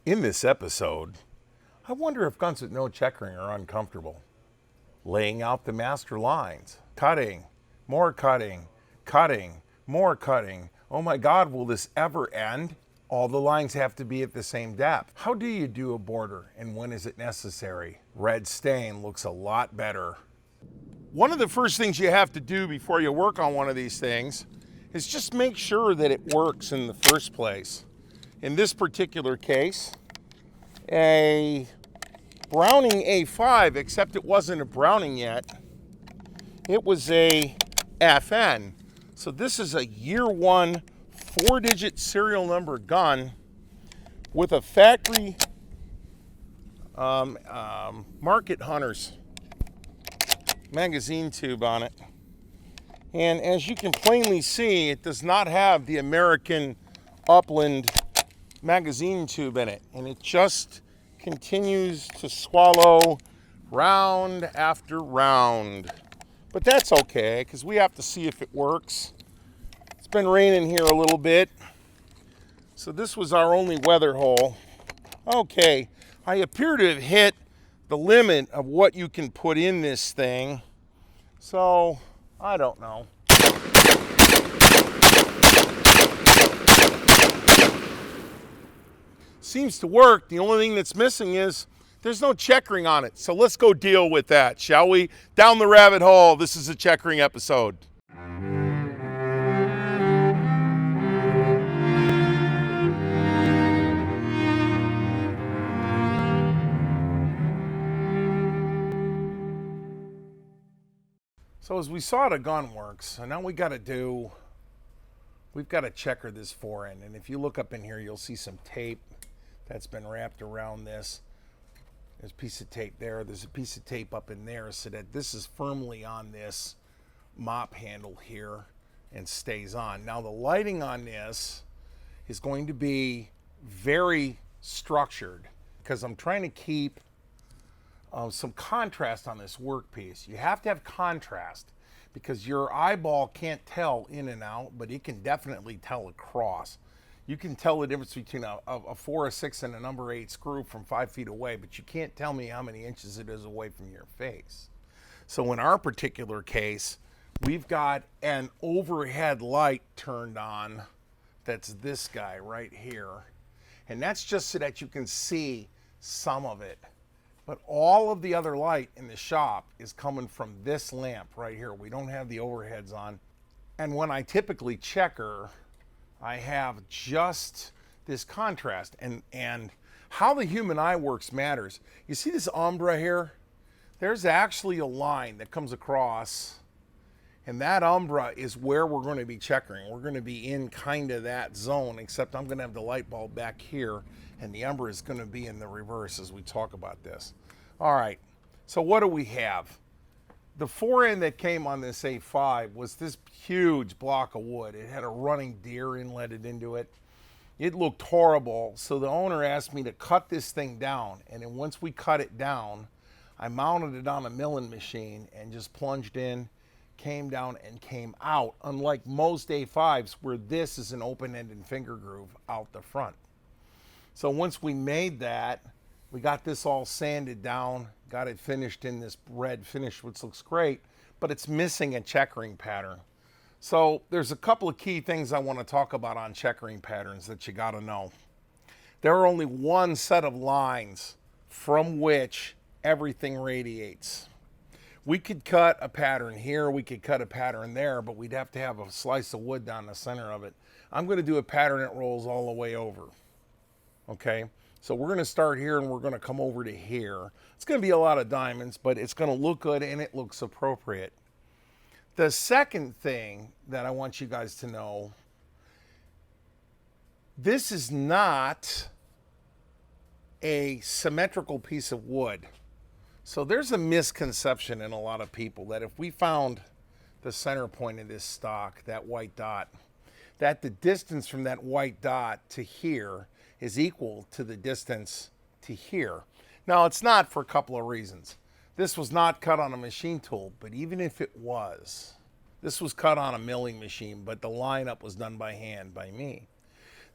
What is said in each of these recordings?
In this episode, I wonder if guns with no checkering are uncomfortable. Laying out the master lines, cutting, more cutting, cutting, more cutting. Oh my God, will this ever end? All the lines have to be at the same depth. How do you do a border and when is it necessary? Red stain looks a lot better. One of the first things you have to do before you work on one of these things is just make sure that it works in the first place. In this particular case, a Browning A5, except it wasn't a Browning yet. It was a FN. So this is a year one 4-digit serial number gun with a factory Market Hunters magazine tube on it. And as you can plainly see, it does not have the American Upland magazine tube in it, and it just continues to swallow round after round. But that's okay, because we have to see if it works. It's been raining here a little bit, so this was our only weather hole. Okay, I appear to have hit the limit of what you can put in this thing, so I don't know. Seems to work. The only thing that's missing is there's no checkering on it. So let's go deal with that, shall we? Down the rabbit hole. This is a checkering episode. So as we saw, the gun works. So now we've got to checker this forend. And if you look up in here, you'll see some tape that's been wrapped around this. There's a piece of tape there. There's a piece of tape up in there so that this is firmly on this mop handle here and stays on. Now the lighting on this is going to be very structured because I'm trying to keep some contrast on this workpiece. You have to have contrast because your eyeball can't tell in and out, but it can definitely tell across. You can tell the difference between a 4, a 6, and a number 8 screw from 5 feet away, but you can't tell me how many inches it is away from your face. So in our particular case, we've got an overhead light turned on. That's this guy right here. And that's just so that you can see some of it. But all of the other light in the shop is coming from this lamp right here. We don't have the overheads on. And when I typically checker, I have just this contrast. And how the human eye works matters. You see this umbra here? There's actually a line that comes across, and that umbra is where we're going to be checkering. We're going to be in kind of that zone, except I'm going to have the light bulb back here, and the umbra is going to be in the reverse as we talk about this. All right, so what do we have? The forend that came on this A5 was this huge block of wood. It had a running deer inletted into it. It looked horrible, so the owner asked me to cut this thing down, and then once we cut it down, I mounted it on a milling machine and just plunged in, came down, and came out, unlike most A5s where this is an open-ended finger groove out the front. So once we made that, we got this all sanded down, got it finished in this red finish, which looks great, but it's missing a checkering pattern. So there's a couple of key things I want to talk about on checkering patterns that you got to know. There are only one set of lines from which everything radiates. We could cut a pattern here, we could cut a pattern there, but we'd have to have a slice of wood down the center of it. I'm going to do a pattern that rolls all the way over. Okay, so we're going to start here and we're going to come over to here. It's going to be a lot of diamonds, but it's going to look good and it looks appropriate. The second thing that I want you guys to know, this is not a symmetrical piece of wood. So there's a misconception in a lot of people that if we found the center point of this stock, that white dot, that the distance from that white dot to here is equal to the distance to here. Now, it's not for a couple of reasons. This was not cut on a machine tool, but even if it was, this was cut on a milling machine, but the lineup was done by hand by me.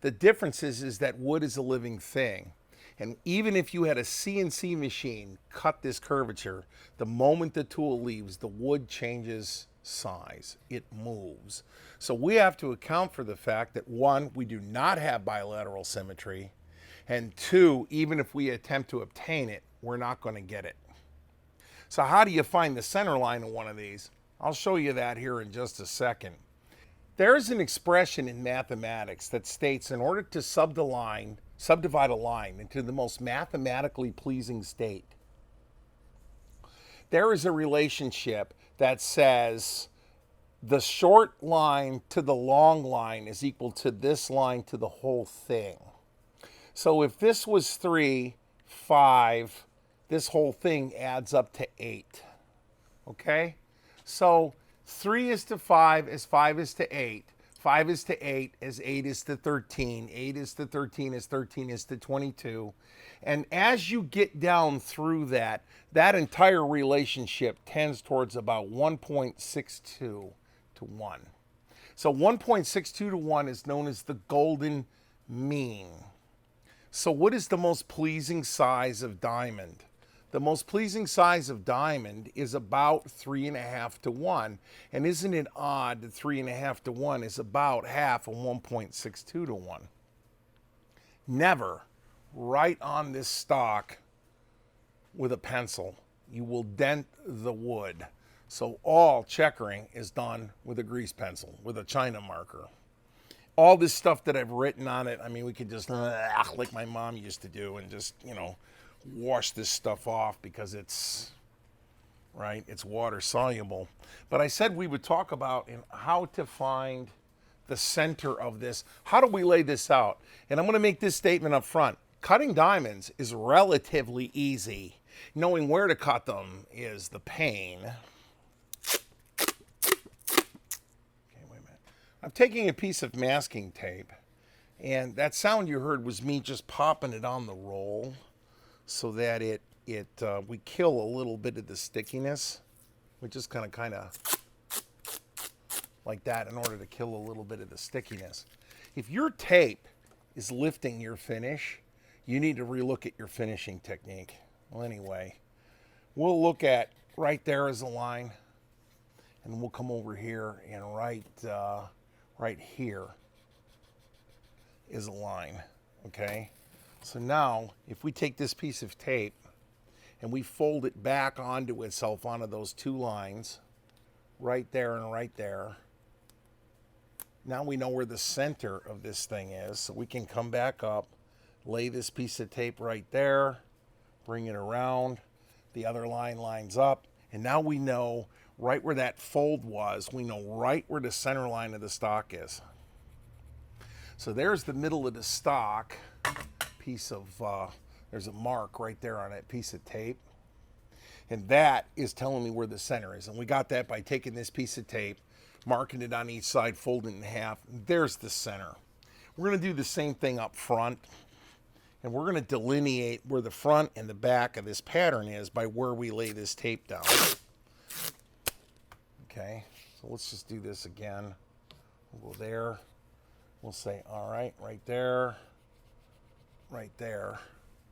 The difference is that wood is a living thing. And even if you had a CNC machine cut this curvature, the moment the tool leaves, the wood changes size. It moves. So we have to account for the fact that, one, we do not have bilateral symmetry, and two, even if we attempt to obtain it, we're not going to get it. So how do you find the center line of one of these? I'll show you that here in just a second. There's an expression in mathematics that states in order to subdivide a line into the most mathematically pleasing state, there is a relationship that says the short line to the long line is equal to this line to the whole thing. So if this was 3, 5, this whole thing adds up to 8. Okay? So 3 is to 5 as 5 is to 8. 5 is to 8 as 8 is to 13. 8 is to 13 as 13 is to 22. And as you get down through that, that entire relationship tends towards about 1.62 to 1. So 1.62 to 1 is known as the golden mean. So what is the most pleasing size of diamond? The most pleasing size of diamond is about 3.5 to 1. And isn't it odd that 3.5 to 1 is about half of 1.62 to 1? Never write on this stock with a pencil. You will dent the wood. So all checkering is done with a grease pencil, with a China marker. All this stuff that I've written on it, I mean, we could just, like my mom used to do, and just, wash this stuff off because it's water soluble. But I said we would talk about how to find the center of this. How do we lay this out? And I'm going to make this statement up front. Cutting diamonds is relatively easy. Knowing where to cut them is the pain. Okay, wait a minute. I'm taking a piece of masking tape, and that sound you heard was me just popping it on the roll, so that we kill a little bit of the stickiness. We just kind of like that in order to kill a little bit of the stickiness. If your tape is lifting your finish, you need to relook at your finishing technique. Well, anyway, we'll look at right there as a line, and we'll come over here and right here is a line, okay? So now, if we take this piece of tape and we fold it back onto itself, onto those two lines, right there and right there, now we know where the center of this thing is. So we can come back up, lay this piece of tape right there, bring it around, the other line lines up, and now we know right where that fold was. We know right where the center line of the stock is. So there's the middle of the stock. Piece of there's a mark right there on that piece of tape, and that is telling me where the center is. And we got that by taking this piece of tape, marking it on each side, folding it in half. There's the center. We're going to do the same thing up front, and we're going to delineate where the front and the back of this pattern is by where we lay this tape down. Okay, so let's just do this again. We'll go there. We'll say, all right, right there, right there.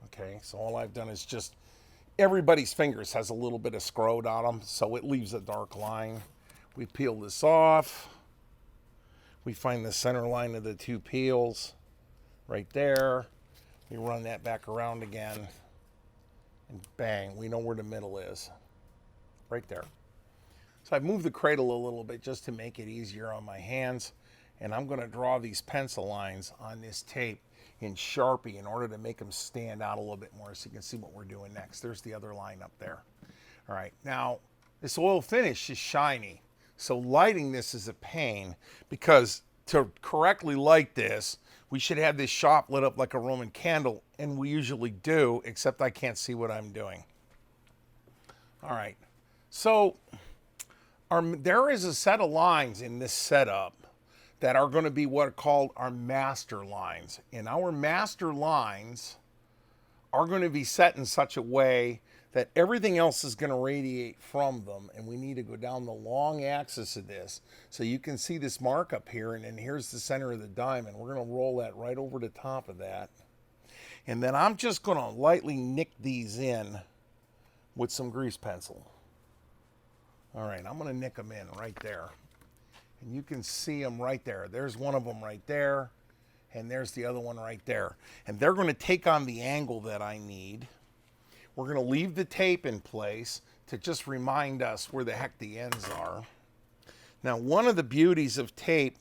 Okay, so all I've done is just, everybody's fingers has a little bit of scrote on them, so it leaves a dark line. We peel this off. We find the center line of the two peels right there. We run that back around again, and bang, we know where the middle is, right there. So I've moved the cradle a little bit just to make it easier on my hands, and I'm going to draw these pencil lines on this tape in Sharpie in order to make them stand out a little bit more so you can see what we're doing next. There's the other line up there. All right, now this oil finish is shiny, so lighting this is a pain, because to correctly light this, we should have this shop lit up like a Roman candle, and we usually do, except I can't see what I'm doing. All right, so there is a set of lines in this setup that are going to be what are called our master lines. And our master lines are going to be set in such a way that everything else is going to radiate from them. And we need to go down the long axis of this. So you can see this mark up here, and then here's the center of the diamond. We're going to roll that right over the top of that. And then I'm just going to lightly nick these in with some grease pencil. All right, I'm going to nick them in right there. And you can see them right there. There's one of them right there, and there's the other one right there. And they're going to take on the angle that I need. We're going to leave the tape in place to just remind us where the heck the ends are. Now, one of the beauties of tape,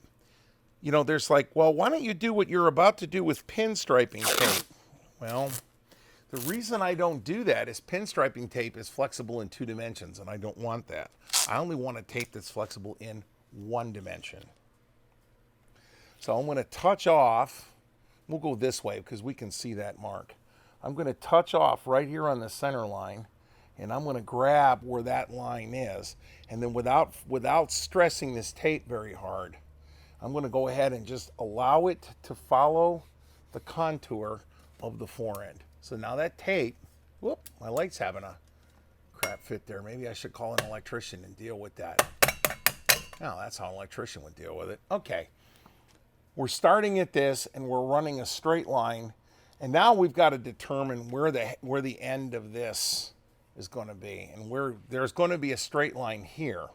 you know, there's like, well, why don't you do what you're about to do with pinstriping tape? Well, the reason I don't do that is pinstriping tape is flexible in 2 dimensions, and I don't want that. I only want a tape that's flexible in 1 dimension. So I'm going to touch off. We'll go this way because we can see that mark. I'm going to touch off right here on the center line, and I'm going to grab where that line is. And then without stressing this tape very hard, I'm going to go ahead and just allow it to follow the contour of the forend. So now that tape, whoop, my light's having a crap fit there. Maybe I should call an electrician and deal with that. No, that's how an electrician would deal with it. Okay, we're starting at this and we're running a straight line. And now we've got to determine where the end of this is going to be. And there's going to be a straight line here.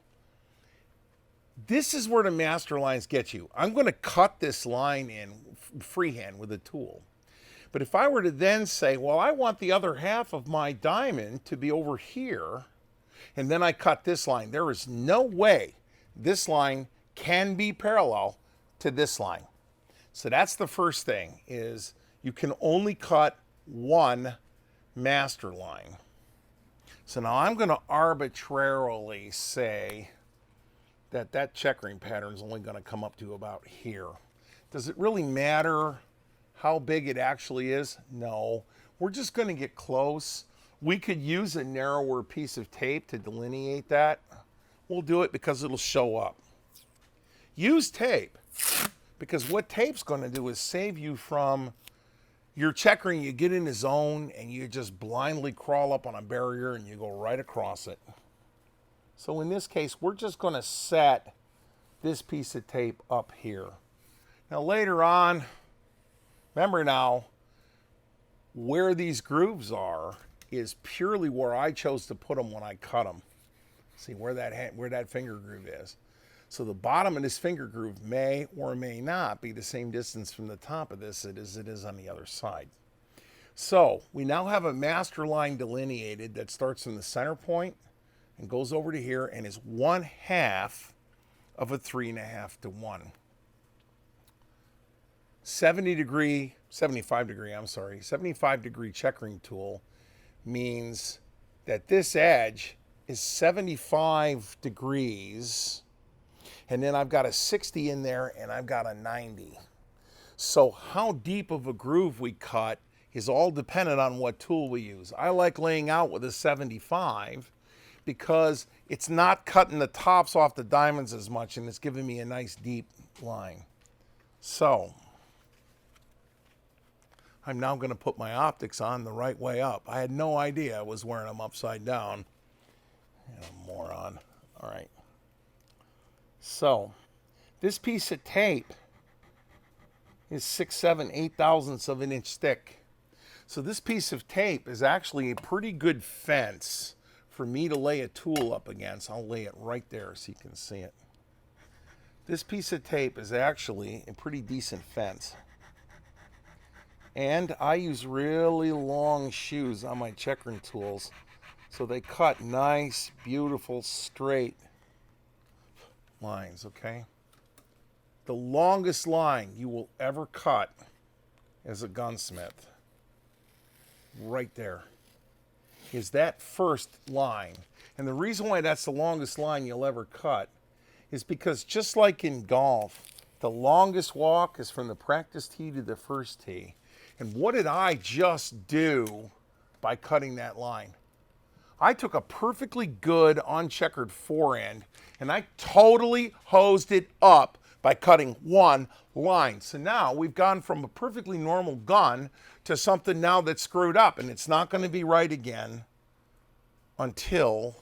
This is where the master lines get you. I'm going to cut this line in freehand with a tool. But if I were to then say, well, I want the other half of my diamond to be over here, and then I cut this line, there is no way this line can be parallel to this line. So that's the first thing, is you can only cut one master line. So now I'm going to arbitrarily say that checkering pattern is only going to come up to about here. Does it really matter how big it actually is? No. We're just going to get close. We could use a narrower piece of tape to delineate that. We'll do it because it'll show up. Use tape, because what tape's going to do is save you from your checkering. You get in the zone and you just blindly crawl up on a barrier and you go right across it. So in this case, we're just going to set this piece of tape up here. Now later on, remember now, where these grooves are is purely where I chose to put them when I cut them. See where that finger groove is. So the bottom of this finger groove may or may not be the same distance from the top of this as it is on the other side. So we now have a master line delineated that starts from the center point and goes over to here and is 1/2 of a 3.5 to 1. 75 degree checkering tool means that this edge is 75 degrees, and then I've got a 60 in there and I've got a 90. So how deep of a groove we cut is all dependent on what tool we use. I like laying out with a 75 because it's not cutting the tops off the diamonds as much, and it's giving me a nice deep line. So I'm now going to put my optics on the right way up. I had no idea I was wearing them upside down. I'm a moron. All right. So this piece of tape is 6, 7, 8 thousandths of an inch thick. So this piece of tape is actually a pretty good fence for me to lay a tool up against. I'll lay it right there so you can see it. This piece of tape is actually a pretty decent fence. And I use really long shoes on my checkering tools, so they cut nice, beautiful, straight lines, okay? The longest line you will ever cut as a gunsmith, right there, is that first line. And the reason why that's the longest line you'll ever cut is because, just like in golf, the longest walk is from the practice tee to the first tee. And what did I just do by cutting that line? I took a perfectly good uncheckered forend and I totally hosed it up by cutting one line. So now we've gone from a perfectly normal gun to something now that's screwed up, and it's not going to be right again until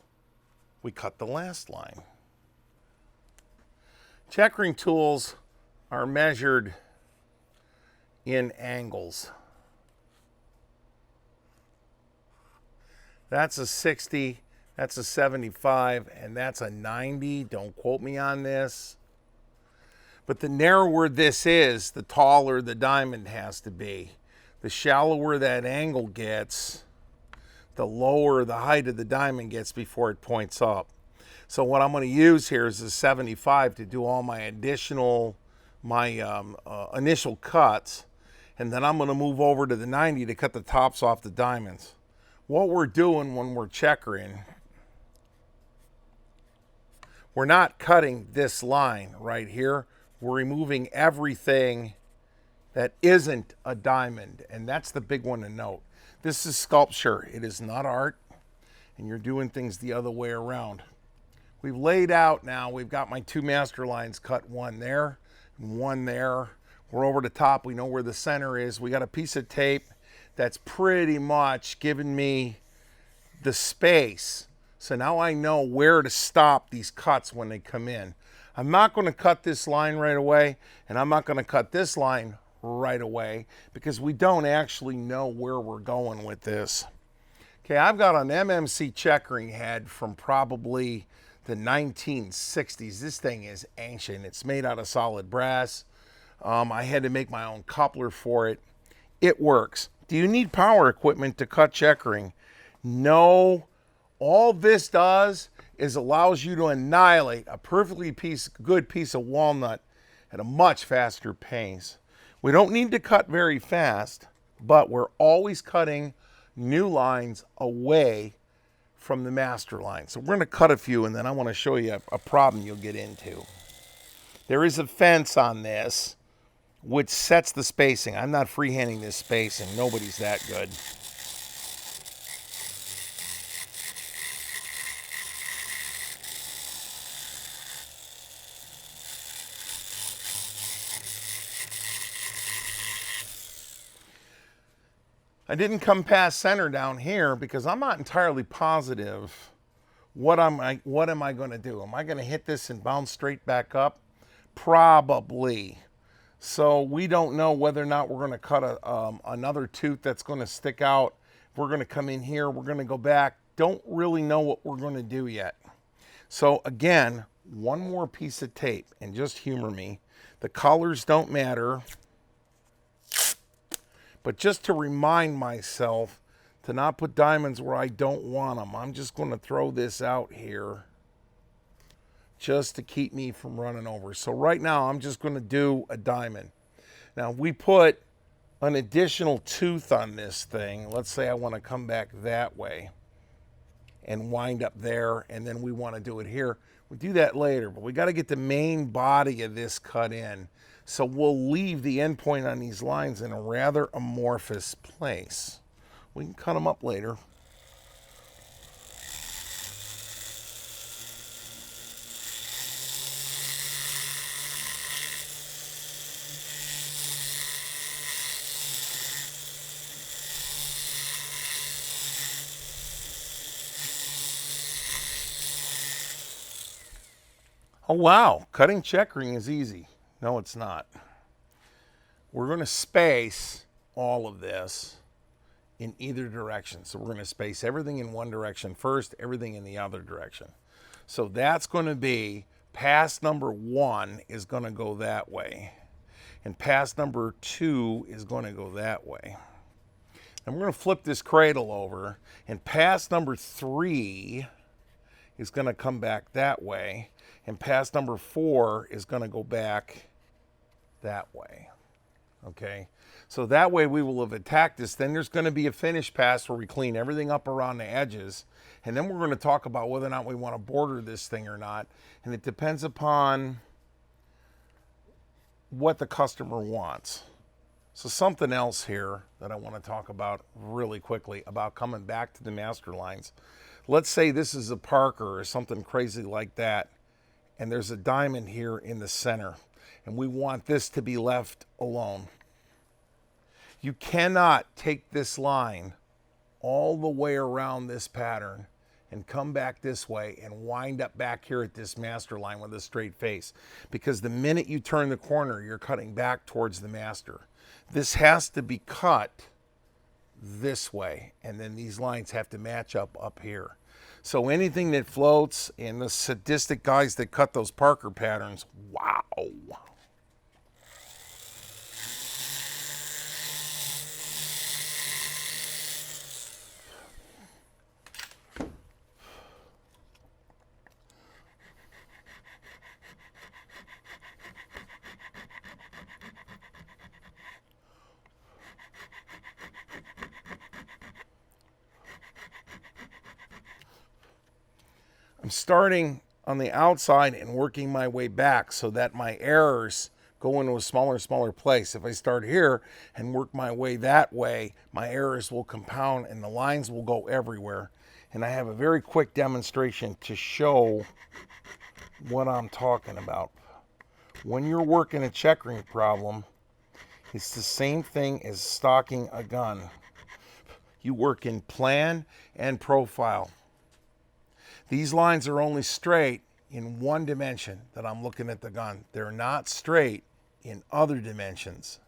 we cut the last line. Checkering tools are measured in angles. That's a 60, that's a 75, and that's a 90. Don't quote me on this. But the narrower this is, the taller the diamond has to be. The shallower that angle gets, the lower the height of the diamond gets before it points up. So what I'm going to use here is a 75 to do all my initial cuts, and then I'm going to move over to the 90 to cut the tops off the diamonds. What we're doing when we're checkering, we're not cutting this line right here. We're removing everything that isn't a diamond, and that's the big one to note. This is sculpture. It is not art, and you're doing things the other way around. We've laid out now, we've got my two master lines cut, one there and one there. We're over the top, we know where the center is. We got a piece of tape that's pretty much giving me the space. So now I know where to stop these cuts when they come in. I'm not going to cut this line right away, and I'm not going to cut this line right away because we don't actually know where we're going with this. Okay, I've got an MMC checkering head from probably the 1960s. This thing is ancient. It's made out of solid brass. I had to make my own coupler for it. It works. Do you need power equipment to cut checkering? No. All this does is allows you to annihilate a perfectly good piece of walnut at a much faster pace. We don't need to cut very fast, but we're always cutting new lines away from the master line. So we're going to cut a few, and then I want to show you a problem you'll get into. There is a fence on this which sets the spacing. I'm not freehanding this spacing. Nobody's that good. I didn't come past center down here because I'm not entirely positive what am I going to do. Am I going to hit this and bounce straight back up? Probably. So we don't know whether or not we're going to cut another tooth that's going to stick out. If we're going to come in here, we're going to go back. Don't really know what we're going to do yet. So again, one more piece of tape, and just humor me. The colors don't matter. But just to remind myself to not put diamonds where I don't want them, I'm just going to throw this out here just to keep me from running over. So right now, I'm just going to do a diamond. Now, we put an additional tooth on this thing. Let's say I want to come back that way and wind up there, and then we want to do it here. We'll do that later, but we got to get the main body of this cut in. So we'll leave the end point on these lines in a rather amorphous place. We can cut them up later. Oh wow, cutting checkering is easy. No, it's not. We're going to space all of this in either direction. So we're going to space everything in one direction first, everything in the other direction. So that's going to be pass number 1 is going to go that way. And pass number 2 is going to go that way. And we're going to flip this cradle over. And pass number 3 is going to come back that way. And pass number 4 is going to go back that way. Okay, so that way we will have attacked this. Then there's going to be a finish pass where we clean everything up around the edges, and then we're going to talk about whether or not we want to border this thing or not, and it depends upon what the customer wants. So something else here that I want to talk about really quickly about coming back to the master lines. Let's say this is a Parker or something crazy like that, and there's a diamond here in the center, and we want this to be left alone. You cannot take this line all the way around this pattern and come back this way and wind up back here at this master line with a straight face, because the minute you turn the corner, you're cutting back towards the master. This has to be cut this way, and then these lines have to match up here. So anything that floats, and the sadistic guys that cut those Parker patterns, wow. I'm starting on the outside and working my way back so that my errors go into a smaller place. If I start here and work my way that way, my errors will compound and the lines will go everywhere. And I have a very quick demonstration to show what I'm talking about. When you're working a checkering problem, it's the same thing as stocking a gun. You work in plan and profile. These lines are only straight in one dimension that I'm looking at the gun. They're not straight in other dimensions.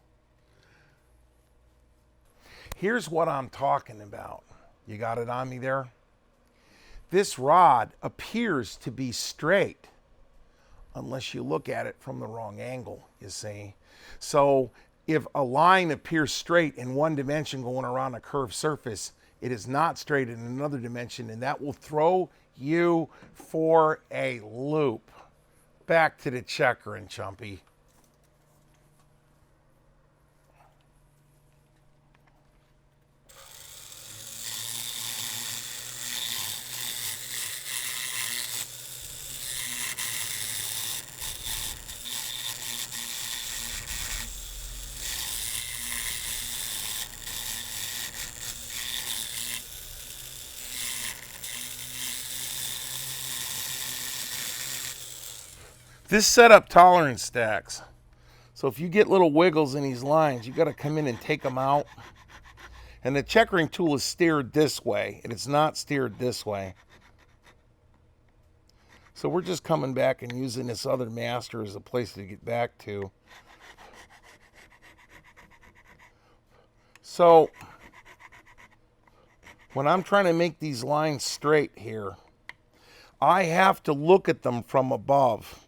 Here's what I'm talking about. You got it on me there? This rod appears to be straight unless you look at it from the wrong angle, you see. So if a line appears straight in one dimension going around a curved surface, it is not straight in another dimension, and that will throw you for a loop. Back to the checkering, Chumpy. This setup tolerance stacks. So if you get little wiggles in these lines, you got to come in and take them out. And the checkering tool is steered this way, and it's not steered this way. So we're just coming back and using this other master as a place to get back to. So when I'm trying to make these lines straight here, I have to look at them from above.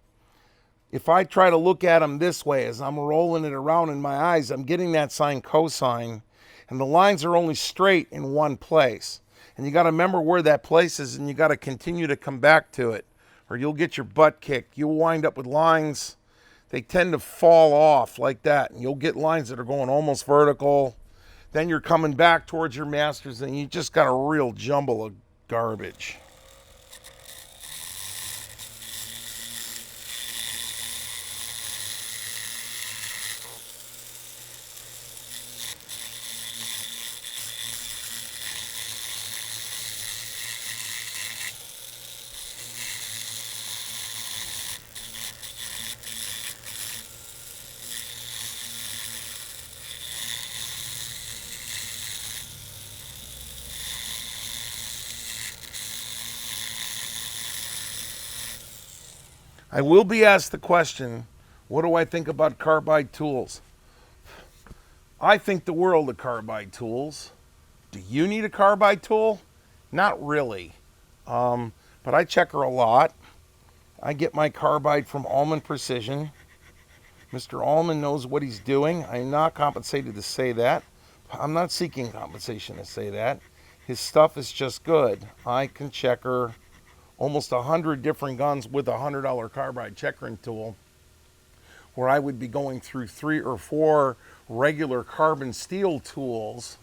If I try to look at them this way as I'm rolling it around in my eyes, I'm getting that sine cosine, and the lines are only straight in one place. And you got to remember where that place is, and you got to continue to come back to it, or you'll get your butt kicked. You'll wind up with lines, they tend to fall off like that, and you'll get lines that are going almost vertical. Then you're coming back towards your masters, and you just got a real jumble of garbage. I will be asked the question, what do I think about carbide tools? I think the world of carbide tools. Do you need a carbide tool? Not really. But I checker a lot. I get my carbide from Allman Precision. Mr. Allman knows what he's doing. I'm not compensated to say that. I'm not seeking compensation to say that. His stuff is just good. I can checker almost 100 different guns with a $100 carbide checkering tool, where I would be going through 3 or 4 regular carbon steel tools.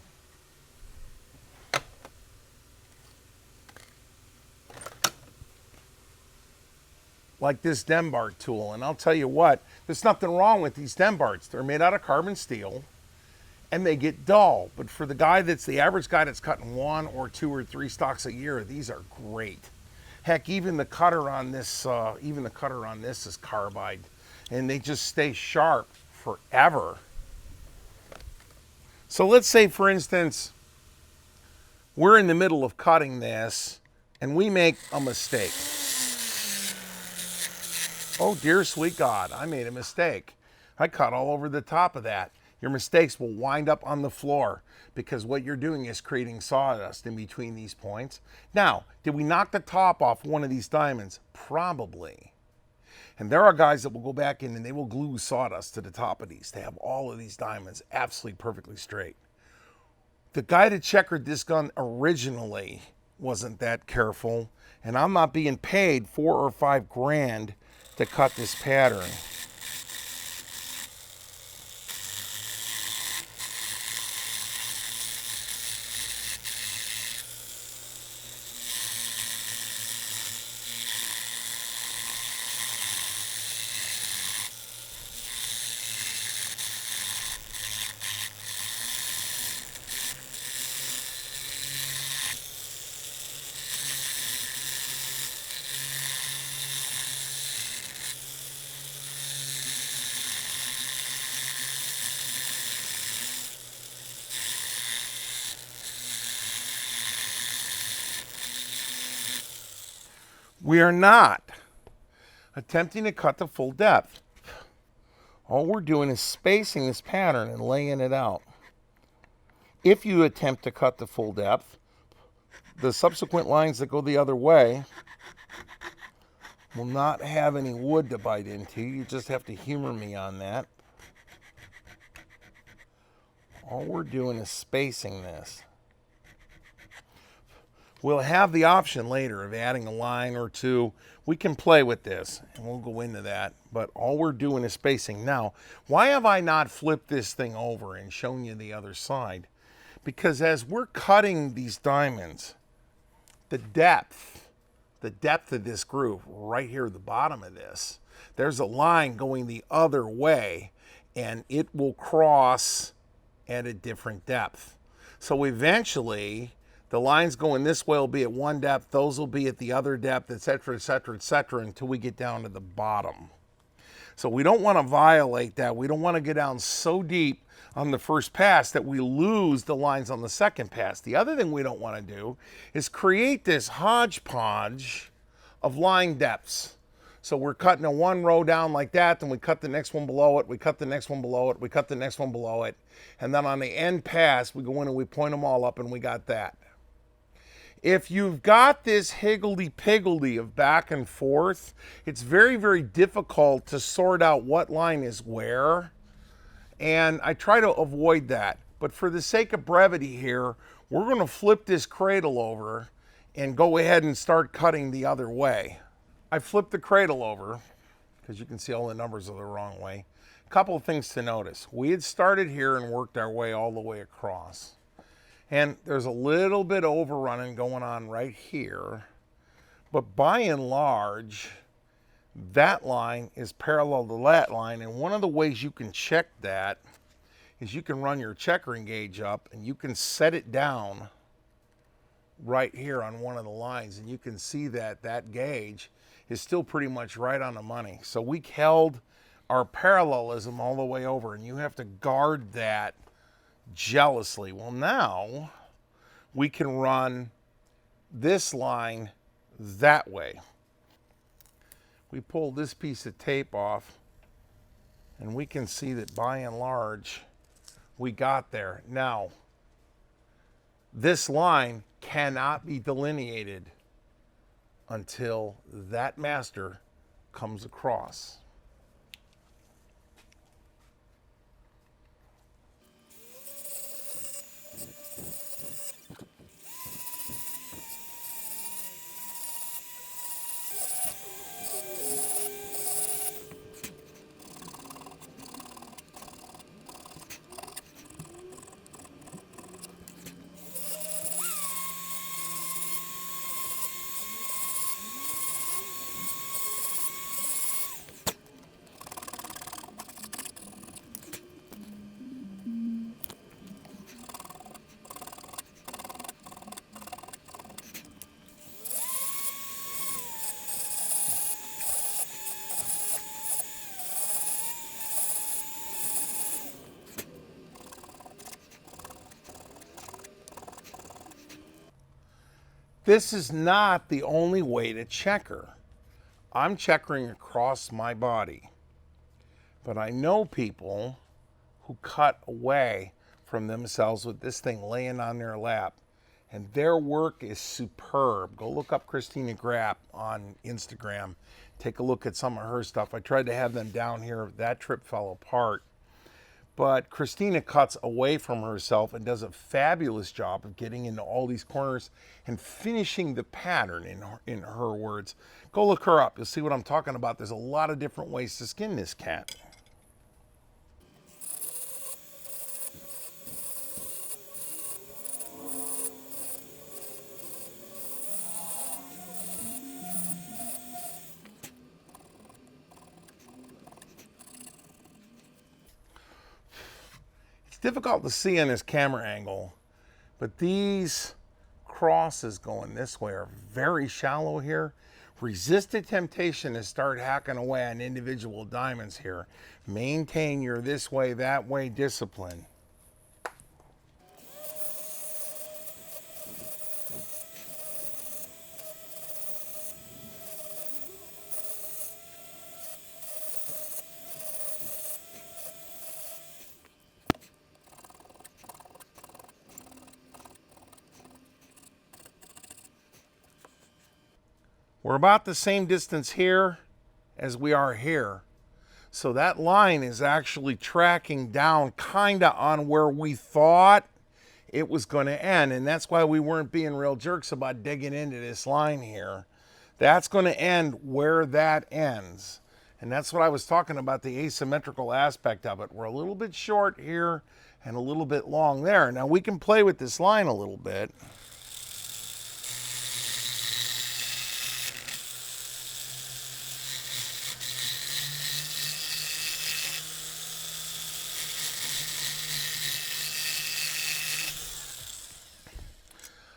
Like this Denbart tool. And I'll tell you what, there's nothing wrong with these Denbarts. They're made out of carbon steel and they get dull. But for the guy that's the average guy that's cutting 1 or 2 or 3 stocks a year, these are great. Heck, even the cutter on this is carbide, and they just stay sharp forever. So let's say, for instance, we're in the middle of cutting this, and we make a mistake. Oh, dear sweet God, I made a mistake. I cut all over the top of that. your mistakes will wind up on the floor because what you're doing is creating sawdust in between these points. Now, did we knock the top off one of these diamonds? Probably. And there are guys that will go back in and they will glue sawdust to the top of these to have all of these diamonds absolutely perfectly straight. The guy that checkered this gun originally wasn't that careful, and I'm not being paid $4 or $5 grand to cut this pattern. We are not attempting to cut the full depth. All we're doing is spacing this pattern and laying it out. If you attempt to cut the full depth, the subsequent lines that go the other way will not have any wood to bite into. You just have to humor me on that. All we're doing is spacing this. We'll have the option later of adding a line or two. We can play with this, and we'll go into that. But all we're doing is spacing. Now, why have I not flipped this thing over and shown you the other side? Because as we're cutting these diamonds, the depth of this groove, right here at the bottom of this, there's a line going the other way, and it will cross at a different depth. So eventually, the lines going this way will be at one depth, those will be at the other depth, etc., etc., etc., until we get down to the bottom. So we don't want to violate that. We don't want to get down so deep on the first pass that we lose the lines on the second pass. The other thing we don't want to do is create this hodgepodge of line depths. So we're cutting a one row down like that, then we cut the next one below it, we cut the next one below it, we cut the next one below it, and then on the end pass, we go in and we point them all up and we got that. If you've got this higgledy-piggledy of back and forth, it's very, very difficult to sort out what line is where, and I try to avoid that. But for the sake of brevity here, we're going to flip this cradle over and go ahead and start cutting the other way. I flipped the cradle over, because you can see all the numbers are the wrong way. A couple of things to notice. We had started here and worked our way all the way across. And there's a little bit of overrunning going on right here. But by and large, that line is parallel to that line. And one of the ways you can check that is you can run your checkering gauge up and you can set it down right here on one of the lines. And you can see that that gauge is still pretty much right on the money. So we held our parallelism all the way over, and you have to guard that jealously. Well, now we can run this line that way. We pull this piece of tape off and we can see that by and large we got there. Now, this line cannot be delineated until that master comes across. This is not the only way to checker. I'm checkering across my body. But I know people who cut away from themselves with this thing laying on their lap. And their work is superb. Go look up Christina Grapp on Instagram. Take a look at some of her stuff. I tried to have them down here. That trip fell apart. But Christina cuts away from herself and does a fabulous job of getting into all these corners and finishing the pattern, in her words. Go look her up. You'll see what I'm talking about. There's a lot of different ways to skin this cat. Difficult to see on this camera angle, but these crosses going this way are very shallow here. Resist the temptation to start hacking away on individual diamonds here. Maintain your this way, that way discipline. We're about the same distance here as we are here. So that line is actually tracking down kind of on where we thought it was going to end. And that's why we weren't being real jerks about digging into this line here. That's going to end where that ends. And that's what I was talking about, the asymmetrical aspect of it. We're a little bit short here and a little bit long there. Now we can play with this line a little bit.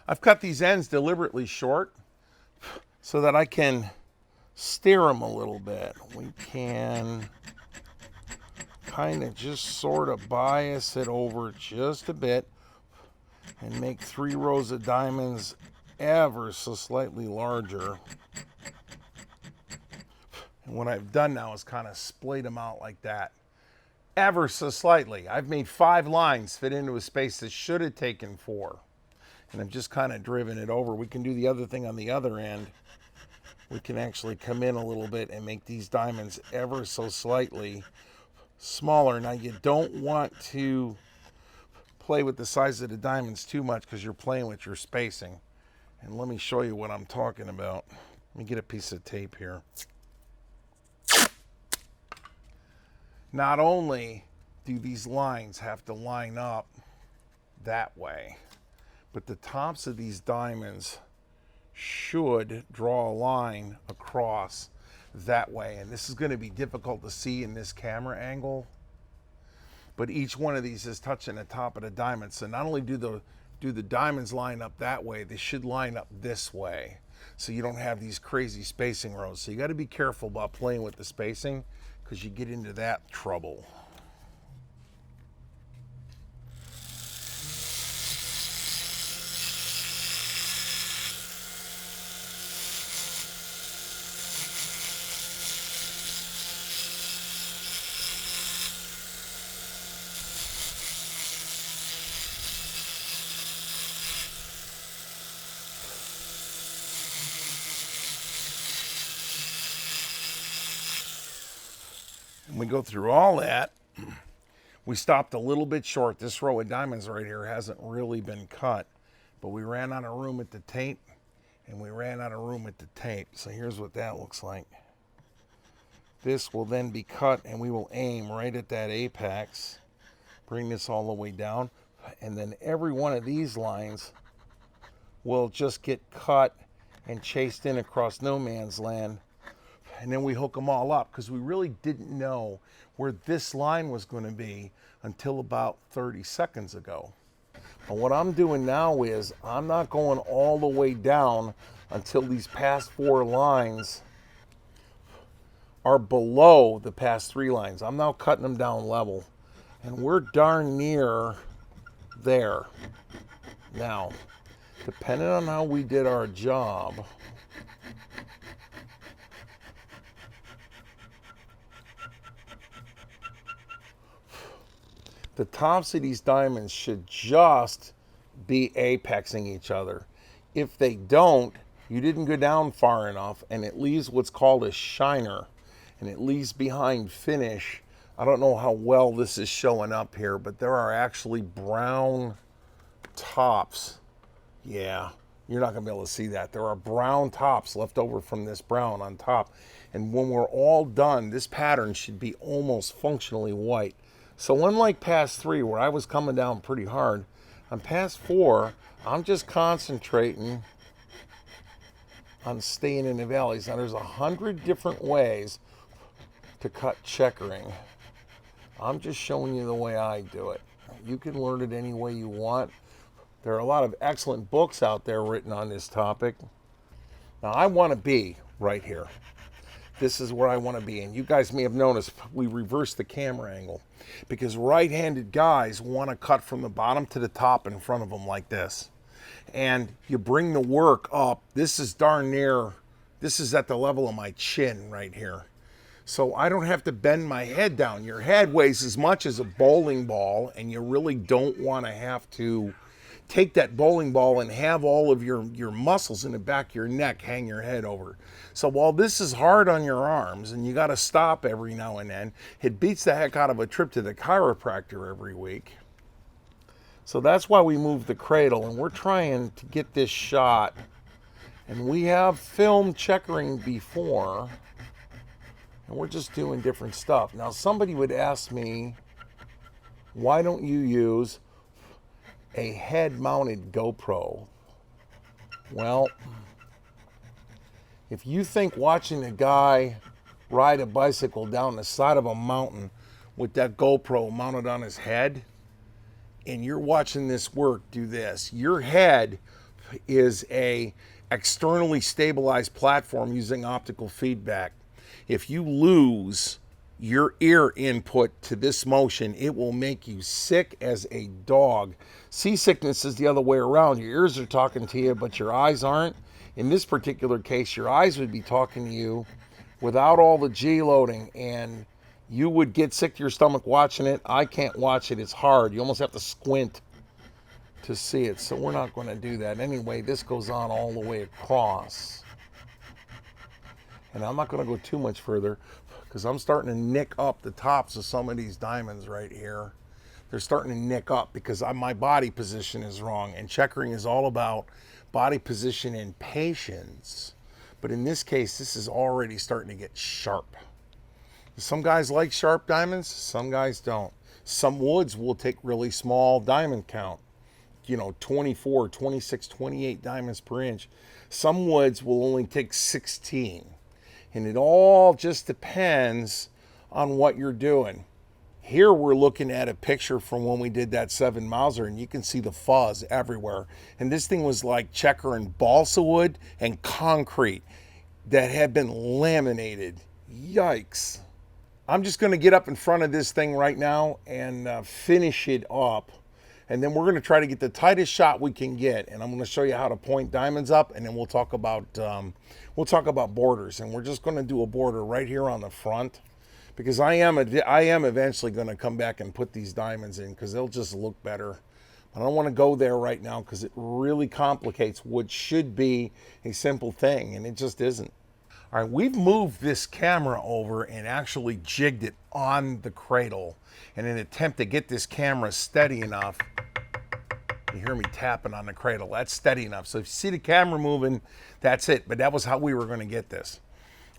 I've cut these ends deliberately short so that I can steer them a little bit. We can kind of just sort of bias it over just a bit and make 3 rows of diamonds ever so slightly larger. And what I've done now is kind of splayed them out like that, ever so slightly. I've made 5 lines fit into a space that should have taken 4. And I've just kind of driven it over. We can do the other thing on the other end. We can actually come in a little bit and make these diamonds ever so slightly smaller. Now you don't want to play with the size of the diamonds too much because you're playing with your spacing. And let me show you what I'm talking about. Let me get a piece of tape here. Not only do these lines have to line up that way, but the tops of these diamonds should draw a line across that way. And this is going to be difficult to see in this camera angle, but each one of these is touching the top of the diamond. So not only do the diamonds line up that way, they should line up this way, so you don't have these crazy spacing rows. So you got to be careful about playing with the spacing because you get into that trouble. We go through all that. We stopped a little bit short. This row of diamonds right here hasn't really been cut, but we ran out of room at the tape, and we ran out of room at the tape. So here's what that looks like. This will then be cut, and we will aim right at that apex, bring this all the way down, and then every one of these lines will just get cut and chased in across no man's land. And then we hook them all up because we really didn't know where this line was going to be until about 30 seconds ago. And what I'm doing now is I'm not going all the way down until these past 4 lines are below the past 3 lines. I'm now cutting them down level, and we're darn near there. Now, depending on how we did our job, The tops of these diamonds should just be apexing each other. If they don't, you didn't go down far enough, and it leaves what's called a shiner, and it leaves behind finish. I don't know how well this is showing up here, but there are actually brown tops. Yeah, you're not gonna be able to see that. There are brown tops left over from this brown on top. And when we're all done, this pattern should be almost functionally white. So unlike pass 3, where I was coming down pretty hard, on pass 4, I'm just concentrating on staying in the valleys. Now there's 100 different ways to cut checkering. I'm just showing you the way I do it. You can learn it any way you want. There are a lot of excellent books out there written on this topic. Now I want to be right here. This is where I want to be. And you guys may have noticed we reversed the camera angle because right-handed guys want to cut from the bottom to the top in front of them like this. And you bring the work up. This is darn near, this is at the level of my chin right here. So I don't have to bend my head down. Your head weighs as much as a bowling ball, and you really don't want to have to take that bowling ball and have all of your muscles in the back of your neck hang your head over. So while this is hard on your arms and you got to stop every now and then, it beats the heck out of a trip to the chiropractor every week. So that's why we moved the cradle, and we're trying to get this shot. And we have filmed checkering before, and we're just doing different stuff. Now somebody would ask me, why don't you use a head-mounted GoPro? Well, if you think watching a guy ride a bicycle down the side of a mountain with that GoPro mounted on his head, and you're watching this work do this, your head is a externally stabilized platform using optical feedback. If you lose your ear input to this motion, it will make you sick as a dog. Seasickness is the other way around. Your ears are talking to you, but your eyes aren't. In this particular case, your eyes would be talking to you without all the G loading, and you would get sick to your stomach watching it. I can't watch it. It's hard. You almost have to squint to see it, so we're not going to do that. Anyway, this goes on all the way across. And I'm not going to go too much further because I'm starting to nick up the tops of some of these diamonds right here. They're starting to nick up because my body position is wrong. And checkering is all about body position and patience. But in this case, this is already starting to get sharp. Some guys like sharp diamonds, some guys don't. Some woods will take really small diamond count. 24, 26, 28 diamonds per inch. Some woods will only take 16. And it all just depends on what you're doing. Here we're looking at a picture from when we did that 7 Mauser, and you can see the fuzz everywhere. And this thing was like checkering balsa wood and concrete that had been laminated. Yikes. I'm just going to get up in front of this thing right now and finish it up. And then we're going to try to get the tightest shot we can get. And I'm going to show you how to point diamonds up. And then we'll talk about borders. And we're just going to do a border right here on the front. Because I am eventually going to come back and put these diamonds in because they'll just look better. I don't want to go there right now because it really complicates what should be a simple thing. And it just isn't. All right, we've moved this camera over and actually jigged it on the cradle in an attempt to get this camera steady enough. You hear me tapping on the cradle. That's steady enough. So if you see the camera moving, that's it. But that was how we were going to get this.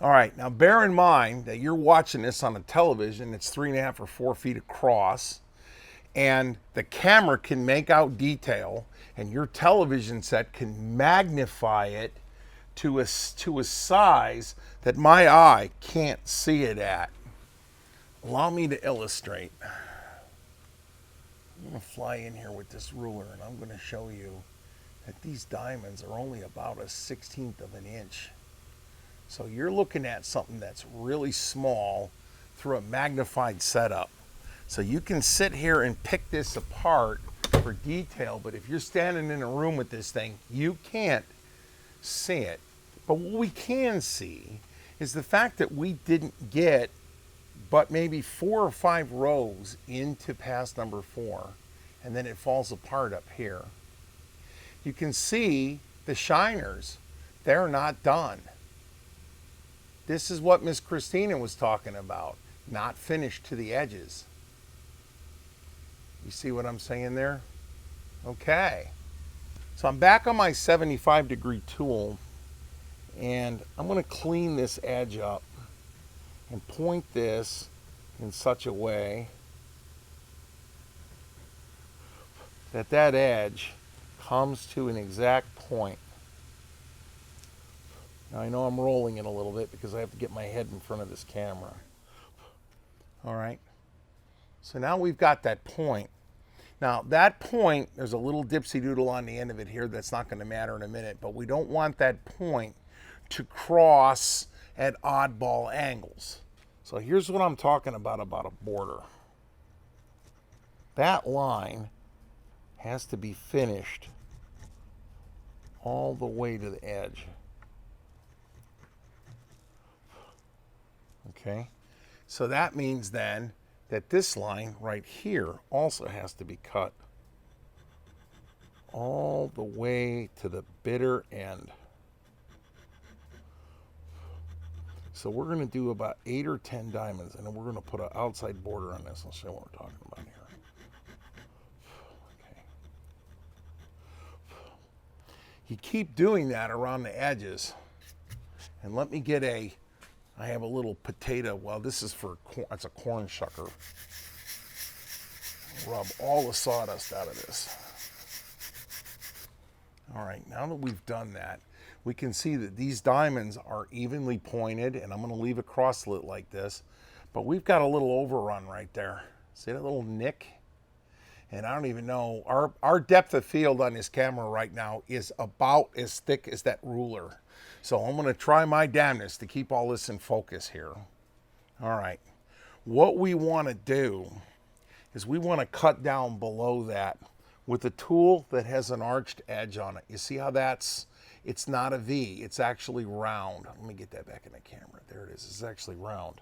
All right, now bear in mind that you're watching this on a television. It's 3.5 or 4 feet across. And the camera can make out detail, and your television set can magnify it to a size that my eye can't see it at. Allow me to illustrate. I'm going to fly in here with this ruler, and I'm going to show you that these diamonds are only about 1/16 of an inch. So you're looking at something that's really small through a magnified setup. So you can sit here and pick this apart for detail, but if you're standing in a room with this thing, you can't see it. But what we can see is the fact that we didn't get but maybe 4 or 5 rows into pass number 4, and then it falls apart up here. You can see the shiners, they're not done. This is what Miss Christina was talking about, not finished to the edges. You see what I'm saying there? Okay. So I'm back on my 75-degree tool, and I'm going to clean this edge up and point this in such a way that that edge comes to an exact point. Now I know I'm rolling it a little bit because I have to get my head in front of this camera. All right. So now we've got that point. Now that point, there's a little dipsy doodle on the end of it here that's not going to matter in a minute, but we don't want that point to cross at oddball angles. So here's what I'm talking about a border. That line has to be finished all the way to the edge. Okay, so that means then that this line right here also has to be cut all the way to the bitter end. So we're going to do about 8 or 10 diamonds, and then we're going to put an outside border on this. I'll show what we're talking about here. Okay. You keep doing that around the edges. And let me get I have a little potato. Well, this is for corn. It's a corn shucker. Rub all the sawdust out of this. All right, now that we've done that, we can see that these diamonds are evenly pointed, and I'm going to leave a cross slit like this, but we've got a little overrun right there. See that little nick? And I don't even know, our depth of field on this camera right now is about as thick as that ruler. So I'm going to try my damnedest to keep all this in focus here. All right, what we want to do is we want to cut down below that with a tool that has an arched edge on it. You see how it's not a V, it's actually round. Let me get that back in the camera. There it is, it's actually round.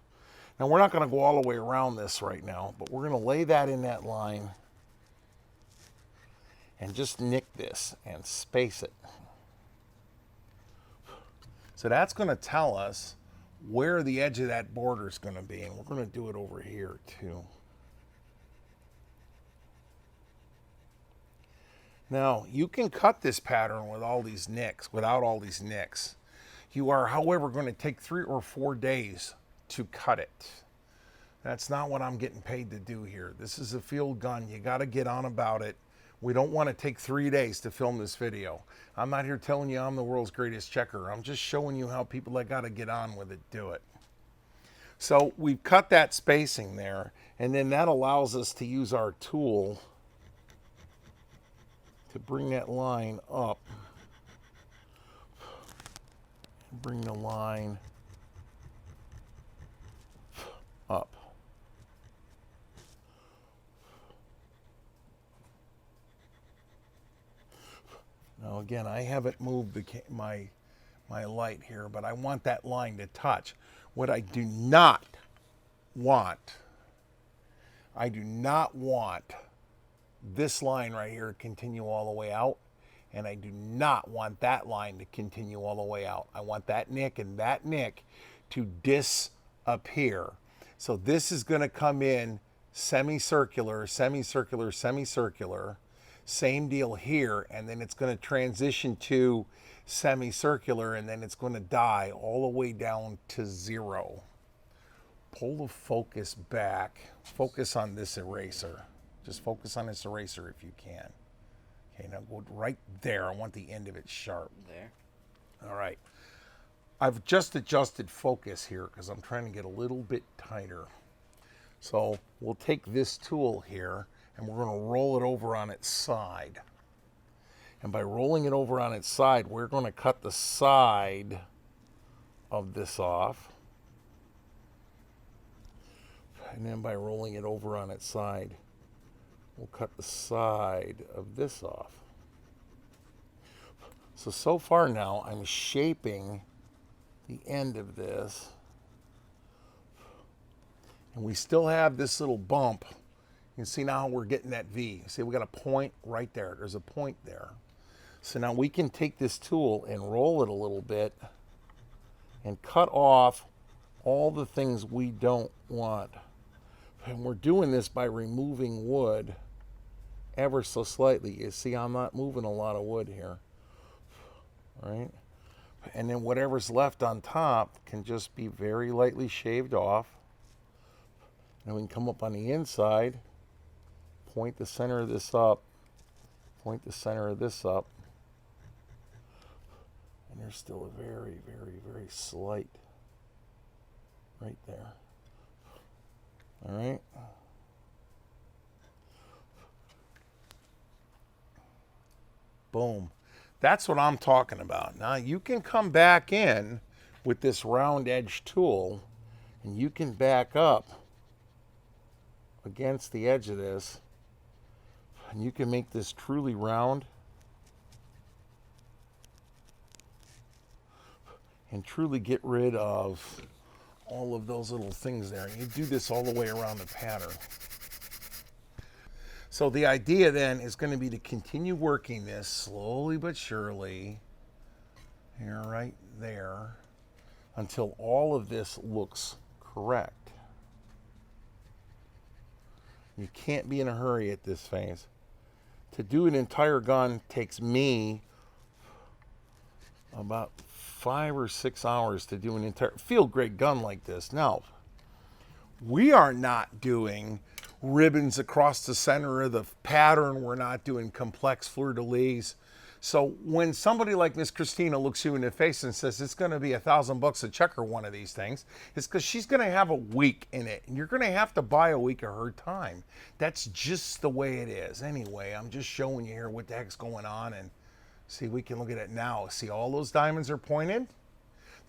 Now we're not gonna go all the way around this right now, but we're gonna lay that in that line and just nick this and space it. So that's gonna tell us where the edge of that border is gonna be, and we're gonna do it over here too. Now, you can cut this pattern with all these nicks, without all these nicks. You are, however, going to take 3 or 4 days to cut it. That's not what I'm getting paid to do here. This is a field gun. You got to get on about it. We don't want to take 3 days to film this video. I'm not here telling you I'm the world's greatest checker. I'm just showing you how people that got to get on with it do it. So we've cut that spacing there, and then that allows us to use our tool to bring that line up, bring the line up. Now again, I haven't moved my light here, but I want that line to touch. What I do not want this line right here to continue all the way out, and I do not want that line to continue all the way out. I want that nick and that nick to disappear. So this is going to come in semicircular, semicircular, semicircular. Same deal here, and then it's going to transition to semicircular, and then it's going to die all the way down to 0. Pull the focus back. Focus on this eraser. Just focus on this eraser if you can. Okay, now go right there. I want the end of it sharp. There. All right. I've just adjusted focus here because I'm trying to get a little bit tighter. So we'll take this tool here and we're going to roll it over on its side. And by rolling it over on its side, we're going to cut the side of this off. And then by rolling it over on its side, we'll cut the side of this off. So far now, I'm shaping the end of this. And we still have this little bump. You can see now we're getting that V. See, we got a point right there. There's a point there. So now we can take this tool and roll it a little bit and cut off all the things we don't want. And we're doing this by removing wood ever so slightly. You see, I'm not moving a lot of wood here, right? And then whatever's left on top can just be very lightly shaved off. And we can come up on the inside, point the center of this up, point the center of this up, and there's still a very, very, very slight right there. All right. Boom. That's what I'm talking about. Now you can come back in with this round edge tool and you can back up against the edge of this and you can make this truly round and truly get rid of all of those little things there. You do this all the way around the pattern. So the idea then is going to be to continue working this slowly but surely here, right there, until all of this looks correct. You can't be in a hurry at this phase. To do an entire gun takes me about 5 or 6 hours to do an entire field grade gun like this. Now, we are not doing ribbons across the center of the pattern. We're not doing complex fleur-de-lis. So when somebody like Miss Christina looks you in the face and says it's going to be $1,000 to checker one of these things, it's because she's going to have a week in it, and you're going to have to buy a week of her time. That's just the way it is. Anyway, I'm just showing you here what the heck's going on, and see, we can look at it now. See, all those diamonds are pointed.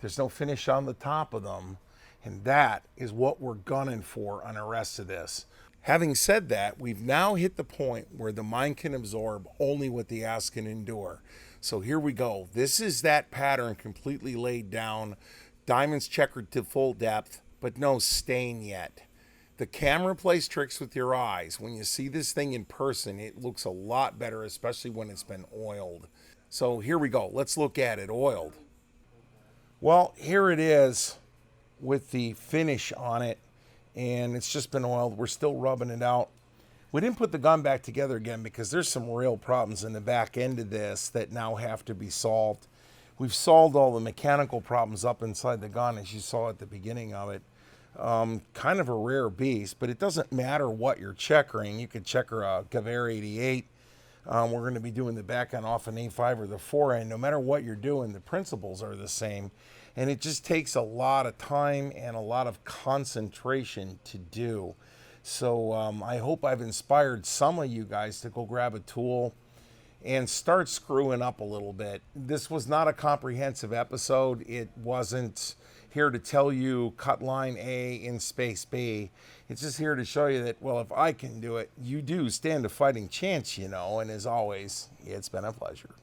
There's no finish on the top of them, and that is what we're gunning for on the rest of this. Having said that, we've now hit the point where the mind can absorb only what the ass can endure. So here we go. This is that pattern completely laid down. Diamonds checkered to full depth, but no stain yet. The camera plays tricks with your eyes. When you see this thing in person, it looks a lot better, especially when it's been oiled. So here we go. Let's look at it oiled. Well, here it is with the finish on it. And it's just been oiled. We're still rubbing it out. We didn't put the gun back together again because there's some real problems in the back end of this that now have to be solved. We've solved all the mechanical problems up inside the gun, as you saw at the beginning of it. Kind of a rare beast, but it doesn't matter what you're checkering. You could checker a Gewehr 88. We're going to be doing the back end off an A5 or the forend. No matter what you're doing, the principles are the same. And it just takes a lot of time and a lot of concentration to do. So I hope I've inspired some of you guys to go grab a tool and start screwing up a little bit. This was not a comprehensive episode. It wasn't here to tell you cut line A in space B. It's just here to show you that, well, if I can do it, you do stand a fighting chance, you know. And as always, it's been a pleasure.